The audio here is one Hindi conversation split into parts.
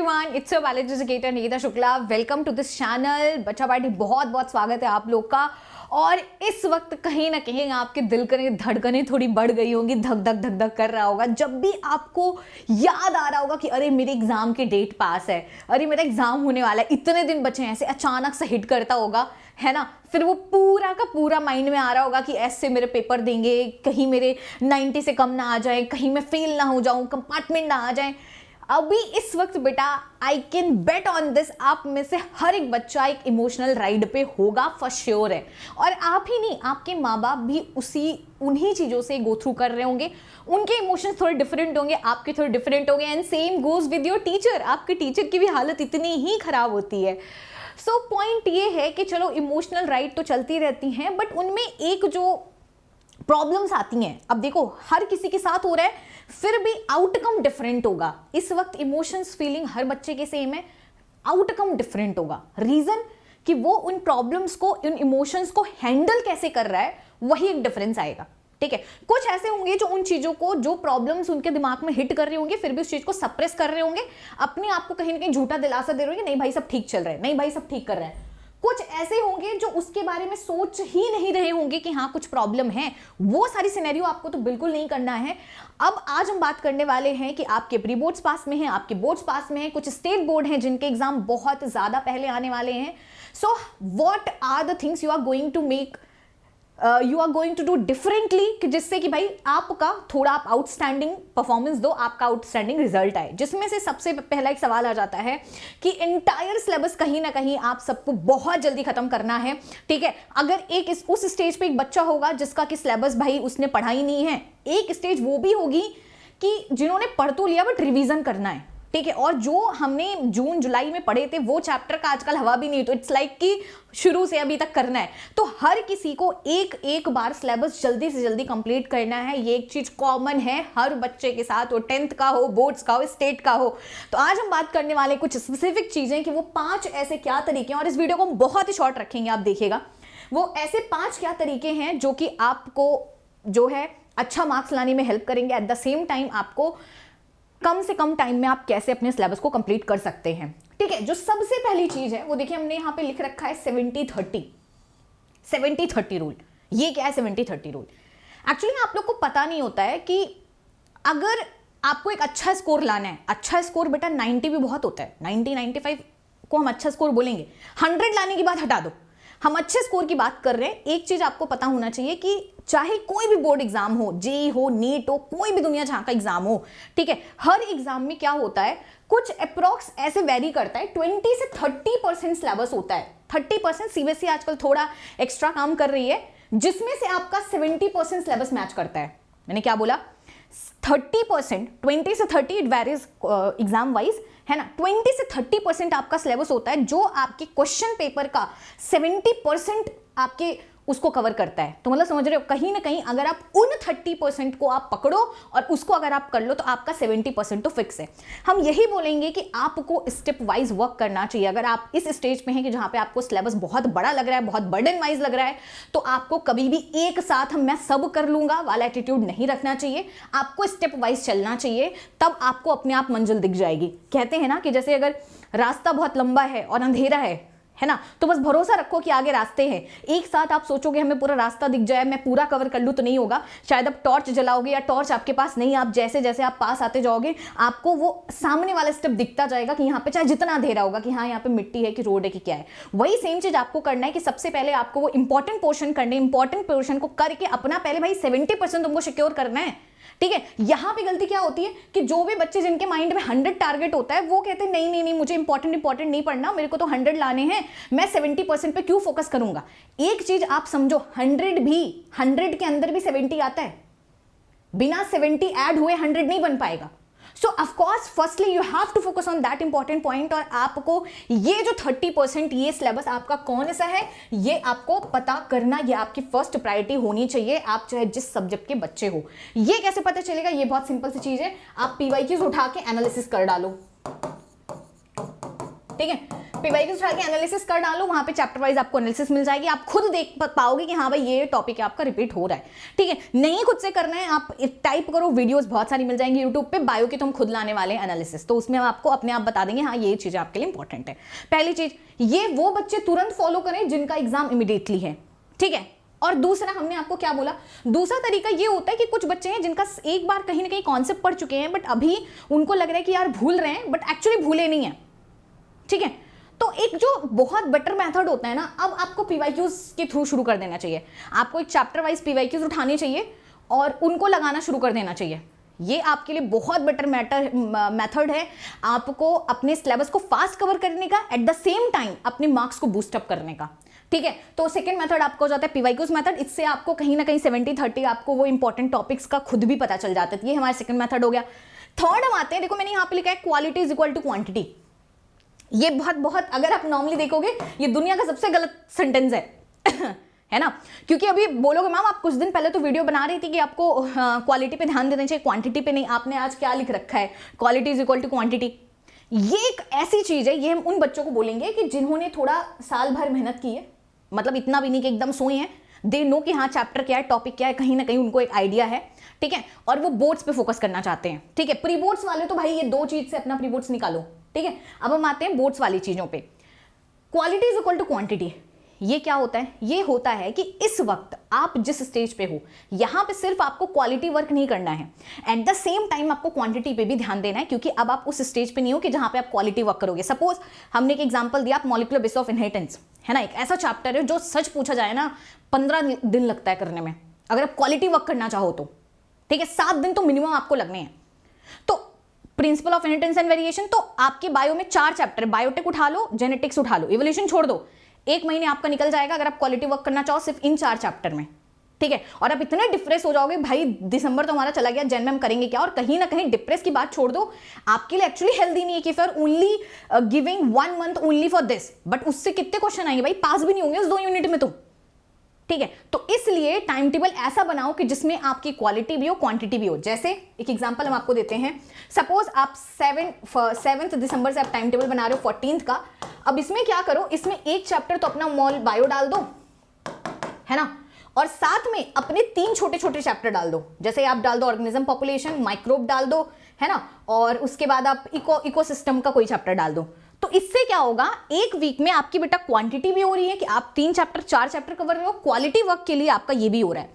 Everyone, it's your biology educator Nikita Shukla. Welcome to this channel. बच्चा पार्टी बहुत बहुत स्वागत है आप लोग का। और इस वक्त कहीं ना कहीं आपके दिल की धड़कनें थोड़ी बढ़ गई होंगी, धक धक धक धक कर रहा होगा जब भी आपको याद आ रहा होगा कि अरे मेरे एग्जाम की डेट पास है, अरे मेरा एग्जाम होने वाला है, इतने दिन बचे हैं। ऐसे अचानक से हिट करता होगा, है ना। फिर वो पूरा का पूरा माइंड में आ रहा होगा कि ऐसे मेरे पेपर देंगे, कहीं मेरे 90 से कम ना आ जाए, कहीं मैं फेल ना हो जाऊं, कंपार्टमेंट ना आ जाए। अभी इस वक्त बेटा I can bet on this, आप में से हर एक बच्चा एक इमोशनल राइड पे होगा, फॉर श्योर है। और आप ही नहीं, आपके माँ बाप भी उन्हीं चीज़ों से गो थ्रू कर रहे होंगे। उनके इमोशंस थोड़े डिफरेंट होंगे, आपके थोड़े डिफरेंट होंगे। And same goes with your teacher, आपके टीचर की भी हालत इतनी ही खराब होती है। सो पॉइंट ये है कि चलो इमोशनल राइड तो चलती रहती हैं, बट उनमें एक जो प्रॉब्लम्स आती हैं, अब देखो हर किसी के साथ हो रहा है, फिर भी आउटकम डिफरेंट होगा। इस वक्त इमोशंस फीलिंग हर बच्चे के सेम है, आउटकम डिफरेंट होगा। रीजन कि वो उन प्रॉब्लम्स को, उन इमोशंस को हैंडल कैसे कर रहा है, वही एक डिफरेंस आएगा। ठीक है, कुछ ऐसे होंगे जो उन चीजों को, जो प्रॉब्लम्स उनके दिमाग में हिट कर रहे होंगे, फिर भी उस चीज को सप्रेस कर रहे होंगे, अपने आप को कहीं ना कहीं झूठा दिलासा दे रहे होंगे, नहीं भाई सब ठीक चल रहा है, नहीं भाई सब ठीक कर रहा है। कुछ ऐसे होंगे जो उसके बारे में सोच ही नहीं रहे होंगे कि हाँ कुछ प्रॉब्लम है। वो सारी सिनेरियो आपको तो बिल्कुल नहीं करना है। अब आज हम बात करने वाले हैं कि आपके प्री बोर्ड्स पास में हैं, आपके बोर्ड्स पास में हैं, कुछ स्टेट बोर्ड हैं जिनके एग्जाम बहुत ज्यादा पहले आने वाले हैं। So what are the things you are going to make, you are going to do differently, कि जिससे कि भाई आपका थोड़ा आप आउटस्टैंडिंग परफॉर्मेंस दो, आपका आउटस्टैंडिंग रिजल्ट आए। जिसमें से सबसे पहला एक सवाल आ जाता है कि इंटायर सिलेबस कहीं ना कहीं आप सबको बहुत जल्दी खत्म करना है। ठीक है, अगर उस स्टेज पे एक बच्चा होगा जिसका कि सिलेबस भाई उसने पढ़ा ही नहीं है, एक स्टेज वो भी होगी कि जिन्होंने पढ़ तो लिया बट रिवीजन करना है। ठीक है, और जो हमने जून जुलाई में पढ़े थे वो चैप्टर का आजकल हवा भी नहीं, तो इट्स लाइक कि शुरू से अभी तक करना है। तो हर किसी को एक एक बार सिलेबस जल्दी से जल्दी कंप्लीट करना है। ये एक चीज कॉमन है हर बच्चे के साथ, वो 10th का हो, बोर्ड्स का हो, स्टेट का हो। तो आज हम बात करने वाले कुछ स्पेसिफिक चीजें कि वो 5 ऐसे क्या तरीके हैं, और इस वीडियो को हम बहुत ही शॉर्ट रखेंगे, आप देखिएगा। वो ऐसे 5 क्या तरीके हैं जो कि आपको जो है अच्छा मार्क्स लाने में हेल्प करेंगे। एट द सेम टाइम आपको कम से कम टाइम में आप कैसे अपने सिलेबस को कंप्लीट कर सकते हैं। ठीक है, जो सबसे पहली चीज है वो देखिए, हमने यहां पे लिख रखा है 70-30 रूल। ये क्या है 70-30 रूल? एक्चुअली आप लोग को पता नहीं होता है कि अगर आपको एक अच्छा स्कोर लाना है, अच्छा स्कोर बेटा 90 भी बहुत होता है, 90-95 को हम अच्छा स्कोर बोलेंगे। 100 लाने की बात हटा दो, हम अच्छे स्कोर की बात कर रहे हैं। एक चीज आपको पता होना चाहिए कि चाहे कोई भी बोर्ड एग्जाम हो, जेई हो, नीट हो, कोई भी दुनिया जहां का एग्जाम हो, ठीक है, हर एग्जाम में क्या होता है, कुछ अप्रोक्स ऐसे वेरी करता है, 20 से 30% सिलेबस होता है। 30% सीबीएसई आजकल थोड़ा एक्स्ट्रा काम कर रही है, जिसमें से आपका 70% सिलेबस मैच करता है। मैंने क्या बोला? 30%, 20 से 30 इट वेरीज एग्जाम वाइज, है ना। 20 से 30% आपका सिलेबस होता है जो आपके क्वेश्चन पेपर का 70% आपके उसको कवर करता है। तो मतलब समझ रहे हो, कहीं ना कहीं अगर आप उन 30% को आप पकड़ो और उसको अगर आप कर लो तो आपका 70% तो फिक्स है। हम यही बोलेंगे कि आपको स्टेप वाइज वर्क करना चाहिए। अगर आप इस स्टेज पे हैं कि जहां पे आपको सिलेबस बहुत बड़ा लग रहा है, बहुत बर्डन वाइज लग रहा है, तो आपको कभी भी एक साथ मैं सब कर लूंगा वाला एटीट्यूड नहीं रखना चाहिए। आपको स्टेप वाइज चलना चाहिए, तब आपको अपने आप मंजिल दिख जाएगी। कहते हैं ना कि जैसे अगर रास्ता बहुत लंबा है और अंधेरा है ना, तो बस भरोसा रखो कि आगे रास्ते हैं। एक साथ आप सोचोगे हमें पूरा रास्ता दिख जाए, मैं पूरा कवर कर लूं, तो नहीं होगा। शायद आप टॉर्च जलाओगे या टॉर्च आपके पास नहीं, आप जैसे जैसे आप पास आते जाओगे आपको वो सामने वाला स्टेप दिखता जाएगा कि यहाँ पे चाहे जितना अंधेरा होगा कि हाँ यहाँ पे मिट्टी है कि रोड है कि क्या है। वही सेम चीज आपको करना है कि सबसे पहले आपको वो इंपॉर्टेंट पोर्शन करने, इंपॉर्टेंट पोर्शन को करके अपना पहले भाई 70% तुमको सिक्योर करना है। ठीक है, यहां पे गलती क्या होती है कि जो भी बच्चे जिनके माइंड में 100 टारगेट होता है वो कहते हैं नहीं नहीं नहीं, मुझे इंपॉर्टेंट नहीं पढ़ना, मेरे को तो 100 लाने हैं, मैं 70% पे क्यों फोकस करूंगा। एक चीज आप समझो, 100 के अंदर भी 70 आता है, बिना 70 ऐड हुए 100 नहीं बन पाएगा। So of course firstly you have to focus on that important point. और आपको ये जो 30% ये सिलेबस आपका कौन सा है ये आपको पता करना, ये आपकी फर्स्ट प्रायोरिटी होनी चाहिए, आप चाहे जिस सब्जेक्ट के बच्चे हो। ये कैसे पता चलेगा? ये बहुत सिंपल सी चीज है, आप पीवाईक्यूज उठा के एनालिसिस कर डालो। ठीक है, पीवाईक्यूज उठा के एनालिसिस कर डालो, वहां पे चैप्टर वाइज आपको एनालिसिस मिल जाएगी, आप खुद देख पाओगे कि हाँ भाई ये टॉपिक है आपका रिपीट हो रहा है। ठीक है, नहीं खुद से करना है, आप टाइप करो, वीडियोस बहुत सारी मिल जाएंगी यूट्यूब पे, बायो की तो हम खुद लाने वाले हैं एनालिसिस, तो उसमें हम आपको अपने आप बता देंगे हाँ ये चीजें आपके लिए इंपॉर्टेंट है। पहली चीज, ये वो बच्चे तुरंत फॉलो करें जिनका एग्जाम इमीडिएटली है। ठीक है, और दूसरा हमने आपको क्या बोला, दूसरा तरीका ये होता है कि कुछ बच्चे हैं जिनका एक बार कहीं ना कहीं कॉन्सेप्ट पढ़ चुके हैं, बट अभी उनको लग रहा है कि यार भूल रहे हैं, बट एक्चुअली भूले नहीं है। ठीक है, तो एक जो बहुत बेटर मेथड होता है ना, अब आपको पीवाईक्यूज के थ्रू शुरू कर देना चाहिए। आपको एक चैप्टर वाइज पीवाईक्यूज उठाने चाहिए और उनको लगाना शुरू कर देना चाहिए। ये आपके लिए बहुत बेटर मेथड है आपको अपने सिलेबस को फास्ट कवर करने का, एट द सेम टाइम अपने मार्क्स को बूस्ट अप करने का। ठीक है, तो सेकंड मेथड आपको हो जाता है पीवाईक्यूज मेथड। इससे आपको कहीं ना कहीं 70-30 आपको वो इंपॉर्टेंट टॉपिक्स का खुद भी पता चल जाता है। ये हमारा सेकंड मेथड हो गया। थर्ड हम आते हैं, देखो मैंने यहाँ पे लिखा है quality is equal to quantity. ये बहुत अगर आप नॉर्मली देखोगे ये दुनिया का सबसे गलत सेंटेंस है ना, क्योंकि अभी बोलोगे मैम आप कुछ दिन पहले तो वीडियो बना रही थी कि आपको क्वालिटी पे ध्यान देना चाहिए, क्वांटिटी पे नहीं। आपने आज क्या लिख रखा है, quality is equal to quantity. ये एक ऐसी चीज है, ये हम उन बच्चों को बोलेंगे कि जिन्होंने थोड़ा साल भर मेहनत की है, मतलब इतना भी नहीं कि एकदम सोए हैं, दे नो कि हाँ चैप्टर क्या है, टॉपिक क्या है, कहीं ना कहीं उनको एक आइडिया है। ठीक है, और वो बोर्ड्स पे फोकस करना चाहते हैं। ठीक है, प्री बोर्ड्स वाले तो भाई ये दो चीज से अपना प्री बोर्ड्स निकालो। ठीक है, अब हम आते हैं बोर्ड्स वाली चीजों पे। Quality is equal to quantity, ये क्या होता है, ये होता है कि इस वक्त आप जिस स्टेज पे हो, यहां पे सिर्फ आपको क्वालिटी वर्क नहीं करना है, एट द सेम टाइम आपको क्वांटिटी पे भी ध्यान देना है, क्योंकि अब आप उस स्टेज पे नहीं हो कि जहां पे आप क्वालिटी वर्क करोगे। सपोज हमने एक एग्जांपल दिया, आप मॉलिक्यूलर बेसिस ऑफ इनहेरिटेंस है ना, एक ऐसा चैप्टर है जो सच पूछा जाए ना 15 दिन लगता है करने में, अगर आप क्वालिटी वर्क करना चाहो तो। ठीक है, 7 दिन तो मिनिमम आपको लगने हैं। तो principle of inheritance and variation, तो आपके बायो में 4 चैप्टर, बायोटेक उठा लो, जेनेटिक्स उठा लो, इवोल्यूशन छोड़ दो, 1 महीने आपका निकल जाएगा अगर आप क्वालिटी वर्क करना चाहो सिर्फ इन 4 चैप्टर में। ठीक है, और आप इतने डिप्रेस हो जाओगे भाई, दिसंबर तो हमारा चला गया, जन में हम करेंगे क्या, और कहीं ना कहीं डिप्रेस की बात छोड़ दो, आपके लिए एक्चुअली हेल्दी नहीं है कि फिर only giving 1 month only for this, but उससे कितने क्वेश्चन आएंगे भाई, पास भी नहीं होंगे उस 2 यूनिट में तो। ठीक है, तो इसलिए टाइम टेबल ऐसा बनाओ कि जिसमें आपकी क्वालिटी भी हो क्वांटिटी भी हो। जैसे एक एग्जांपल हम आपको देते हैं, सपोज आप 7 दिसंबर से आप टाइम टेबल बना रहे हो 14 का। अब इसमें क्या करो, इसमें एक चैप्टर तो अपना मॉल बायो डाल दो, है ना, और साथ में अपने 3 छोटे छोटे चैप्टर डाल दो। जैसे आप डाल दो ऑर्गेनिज्म पॉपुलेशन, माइक्रोब डाल दो, है ना, और उसके बाद आप इकोसिस्टम का कोई चैप्टर डाल दो। तो इससे क्या होगा, एक वीक में आपकी बेटा क्वांटिटी भी हो रही है कि आप 3 चैप्टर 4 चैप्टर कवर रहे हो, क्वालिटी वर्क के लिए आपका ये भी हो रहा है।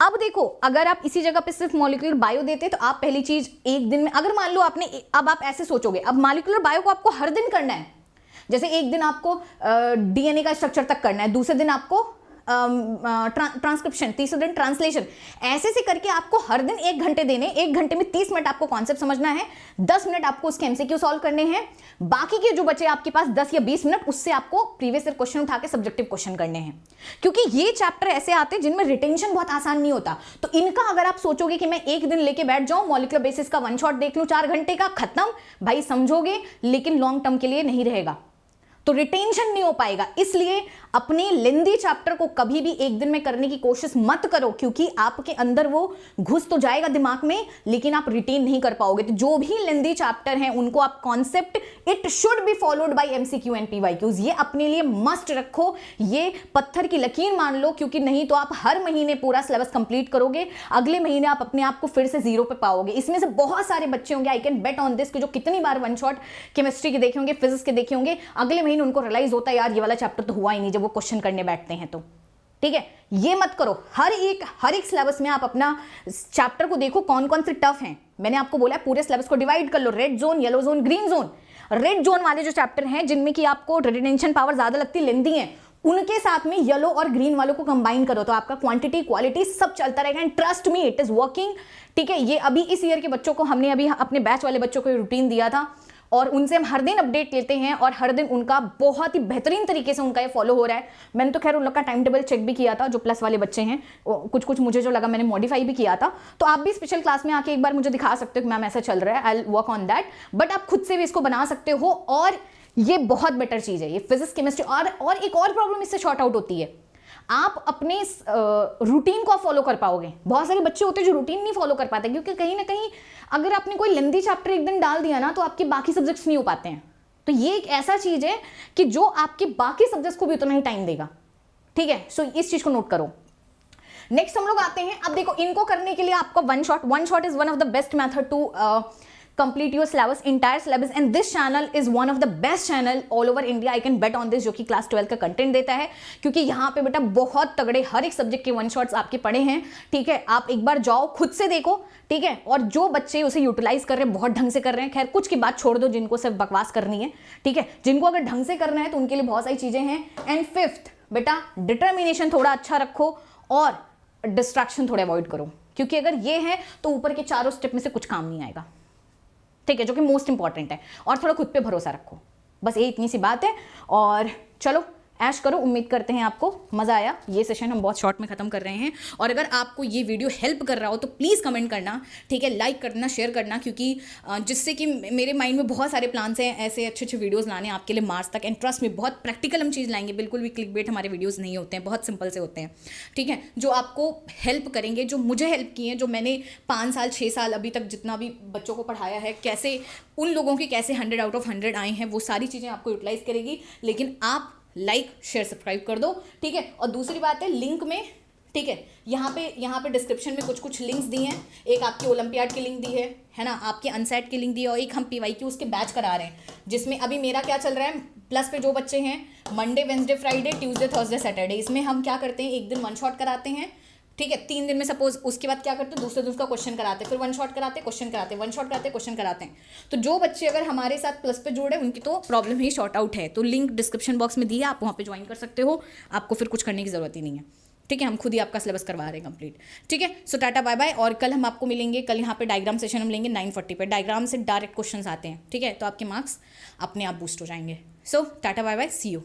अब देखो, अगर आप इसी जगह पे सिर्फ मॉलिक्यूलर बायो देते तो आप पहली चीज एक दिन में, अगर मान लो आपने, अब आप ऐसे सोचोगे, अब मॉलिक्यूलर बायो को आपको हर दिन करना है, जैसे एक दिन आपको डीएनए का स्ट्रक्चर तक करना है, दूसरे दिन आपको ट्रांसक्रिप्शन, तीसरे दिन ट्रांसलेशन, ऐसे से करके आपको हर दिन 1 घंटे देने। 1 घंटे में 30 मिनट आपको कॉन्सेप्ट समझना है, 10 मिनट आपको उसके एमसीक्यू सॉल्व करने हैं, बाकी के जो बचे आपके पास 10 या 20 मिनट, उससे आपको प्रीवियस ईयर क्वेश्चन उठा के सब्जेक्टिव क्वेश्चन करने हैं। क्योंकि ये चैप्टर ऐसे आते हैं जिनमें रिटेंशन बहुत आसान नहीं होता। तो इनका अगर आप सोचोगे कि मैं एक दिन लेके बैठ जाऊं, मॉलिक्यूलर बेसिस का 1 शॉट देख लूं 4 घंटे का, खत्म, भाई समझोगे, लेकिन लॉन्ग टर्म के लिए नहीं रहेगा, तो रिटेंशन नहीं हो पाएगा। इसलिए अपने लेंदी चैप्टर को कभी भी एक दिन में करने की कोशिश मत करो, क्योंकि आपके अंदर वो घुस तो जाएगा दिमाग में, लेकिन आप रिटेन नहीं कर पाओगे। तो जो भी लेंदी चैप्टर हैं उनको आप concept, it should be followed by MCQ and PYQs, ये अपने लिए मस्ट रखो, ये पत्थर की लकीर मान लो, क्योंकि नहीं तो आप हर महीने पूरा सिलेबस कंप्लीट करोगे, अगले महीने आप अपने आप को फिर से 0 पे पाओगे। इसमें से बहुत सारे बच्चे होंगे, I can bet on this, कि जो कितनी बार 1 शॉट केमिस्ट्री के देखे होंगे, फिजिक्स के देखे होंगे, अगले महीने उनको रियलाइज होता है यार ये वाला चैप्टर तो हुआ ही नहीं, जब वो क्वेश्चन करने बैठते हैं तो। ठीक है, ये मत करो, हर एक सिलेबस में आप अपना चैप्टर को देखो कौन कौन से टफ हैं। मैंने आपको बोला पूरे सिलेबस को डिवाइड कर लो, red zone, yellow zone, green zone. Red zone वाले जो चैप्टर हैं जिनमें कि आपको रिटेंशन पावर ज्यादा लगती है, लेंदी है, उनके साथ में येलो और ग्रीन वालों को कंबाइन करो, तो आपका क्वांटिटी क्वालिटी सब चलता रहेगा, and trust me it is working. ठीक है, ये अभी इस ईयर के बच्चों को हमने अभी अपने बैच वाले बच्चों को रूटीन दिया था, और उनसे हम हर दिन अपडेट लेते हैं, और हर दिन उनका बहुत ही बेहतरीन तरीके से उनका ये फॉलो हो रहा है। मैंने तो खैर उन लोग का टाइम टेबल चेक भी किया था, जो प्लस वाले बच्चे हैं, कुछ मुझे जो लगा मैंने मॉडिफाई भी किया था। तो आप भी स्पेशल क्लास में आके एक बार मुझे दिखा सकते हो कि मैम ऐसा चल रहा है, I will work on that. But आप खुद से भी इसको बना सकते हो, और ये बहुत बेटर चीज है, ये फिजिक्स केमिस्ट्री। और एक और प्रॉब्लम इससे शॉर्ट आउट होती है, आप अपने रूटीन को फॉलो कर पाओगे। बहुत सारे बच्चे होते हैं जो रूटीन नहीं फॉलो कर पाते, क्योंकि कहीं ना कहीं अगर आपने कोई लेंदी चैप्टर एक दिन डाल दिया ना, तो आपके बाकी सब्जेक्ट्स नहीं हो पाते हैं। तो ये एक ऐसा चीज है कि जो आपके बाकी सब्जेक्ट्स को भी उतना ही टाइम देगा, ठीक है। सो इस चीज को नोट करो। नेक्स्ट हम लोग आते हैं, अब देखो इनको करने के लिए आपका one shot is one of the best method to complete your syllabus, entire syllabus, and this channel is one of the best channel all over India. I can bet on this, जो कि क्लास 12 का कंटेंट देता है, क्योंकि यहाँ पे बेटा बहुत तगड़े हर एक सब्जेक्ट के वन शॉट्स आपके पड़े हैं, ठीक है। आप एक बार जाओ, खुद से देखो, ठीक है। और जो बच्चे उसे यूटिलाइज कर रहे हैं, बहुत ढंग से कर रहे हैं। खैर कुछ की बात छोड़ दो जिनको सिर्फ बकवास करनी है, ठीक है। जिनको अगर ढंग से करना है तो उनके लिए बहुत सारी चीजें हैं। एंड फिफ्थ बेटा, डिटर्मिनेशन थोड़ा अच्छा रखो और डिस्ट्रैक्शन थोड़े अवॉइड करो, क्योंकि अगर ये है तो ऊपर के चारों स्टेप में से कुछ काम नहीं आएगा, ठीक है, जो कि मोस्ट इंपॉर्टेंट है। और थोड़ा खुद पे भरोसा रखो, बस ये इतनी सी बात है। और चलो ऐश करो, उम्मीद करते हैं आपको मज़ा आया। ये सेशन हम बहुत शॉर्ट में ख़त्म कर रहे हैं, और अगर आपको ये वीडियो हेल्प कर रहा हो तो प्लीज़ कमेंट करना, ठीक है, लाइक करना, शेयर करना, क्योंकि जिससे कि मेरे माइंड में बहुत सारे प्लान्स हैं ऐसे अच्छे अच्छे वीडियोस लाने आपके लिए मार्च तक। एंड ट्रस्ट में बहुत प्रैक्टिकल हम चीज़ लाएंगे, बिल्कुल भी क्लिक बेट हमारे वीडियोज़ नहीं होते हैं, बहुत सिंपल से होते हैं, ठीक है, जो आपको हेल्प करेंगे, जो मुझे हेल्प किए हैं, जो मैंने 5 साल 6 साल अभी तक जितना भी बच्चों को पढ़ाया है, कैसे उन लोगों की कैसे 100 आउट ऑफ 100 आए हैं, वो सारी चीज़ें आपको यूटिलाइज करेगी। लेकिन आप लाइक शेयर सब्सक्राइब कर दो, ठीक है। और दूसरी बात है, लिंक में, ठीक है, यहाँ पे डिस्क्रिप्शन में कुछ लिंक्स दी हैं। एक आपकी ओलंपियाड की लिंक दी है ना, आपके अनसेट की लिंक दी है, और एक हम PYQ उसके बैच करा रहे हैं, जिसमें अभी मेरा क्या चल रहा है, प्लस पे जो बच्चे हैं, Monday Wednesday Friday Tuesday Thursday Saturday, इसमें हम क्या करते हैं, एक दिन वन शॉट कराते हैं, ठीक है। 3 दिन में सपोज, उसके बाद क्या करते हैं, दूसरे दिन उसका क्वेश्चन कराते हैं, फिर वन शॉट कराते हैं, क्वेश्चन कराते हैं, वन शॉट कराते हैं, क्वेश्चन कराते हैं। तो जो बच्चे अगर हमारे साथ प्लस पे जुड़े, उनकी तो प्रॉब्लम ही शॉर्ट आउट है। तो लिंक डिस्क्रिप्शन बॉक्स में दी है, आप वहाँ पे ज्वाइन कर सकते हो, आपको फिर कुछ करने की ज़रूरत ही नहीं है, ठीक है। हम खुद ही आपका सिलेबस करवा रहे हैं कंप्लीट, ठीक है। सो टाटा बाय बाय। और कल हम आपको मिलेंगे, कल यहाँ पे डायग्राम सेशन हम लेंगे 9:40 पे। डायग्राम से डायरेक्ट क्वेश्चन आते हैं, ठीक है, तो आपके मार्क्स अपने आप बूस्ट हो जाएंगे। So tata bye bye, see you.